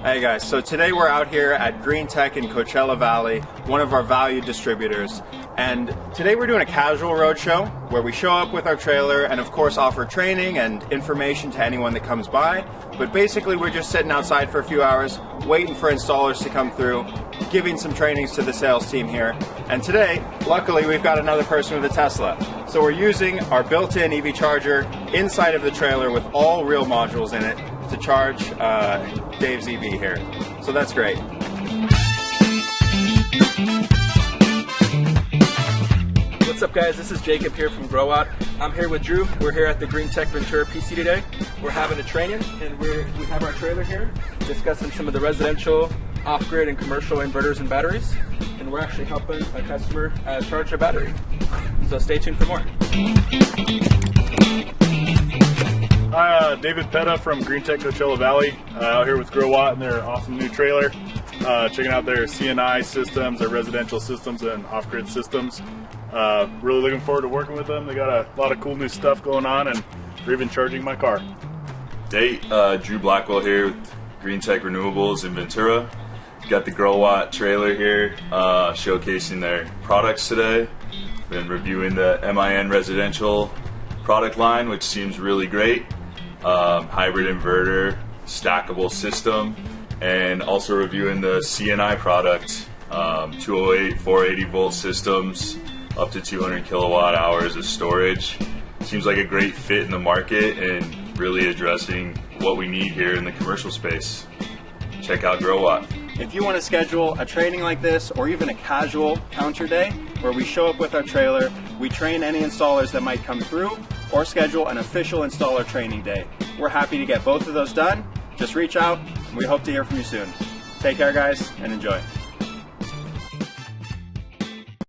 Hey guys, so today we're out here at Greentech in Coachella Valley, one of our valued distributors. And today we're doing a casual roadshow where we show up with our trailer and of course offer training and information to anyone that comes by. But basically we're just sitting outside for a few hours, waiting for installers to come through, giving some trainings to the sales team here. And today, luckily, we've got another person with a Tesla. So we're using our built-in EV charger inside of the trailer with all real modules in it to charge Dave's EV here. So that's great. What's up guys, this is Jacob here from Growatt. I'm here with Drew. We're here at the Greentech Ventura PC today. We're having a training and we have our trailer here discussing some of the residential, off-grid and commercial inverters and batteries. And we're actually helping a customer charge their battery. So stay tuned for more. Hi, David Petta from Greentech Coachella Valley, out here with Growatt and their awesome new trailer. Checking out their CNI systems, their residential systems and off-grid systems. Really looking forward to working with them. They got a lot of cool new stuff going on and they're even charging my car. Hey, Drew Blackwell here with Greentech Renewables in Ventura. Got the Growatt trailer here showcasing their products today. Been reviewing the MIN residential product line, which seems really great. Hybrid inverter, stackable system, and also reviewing the CNI product, 208, 480 volt systems, up to 200 kilowatt hours of storage. Seems like a great fit in the market and really addressing what we need here in the commercial space. Check out Growatt. If you want to schedule a training like this or even a casual counter day where we show up with our trailer, we train any installers that might come through, or schedule an official installer training day. We're happy to get both of those done. Just reach out and we hope to hear from you soon. Take care guys and enjoy.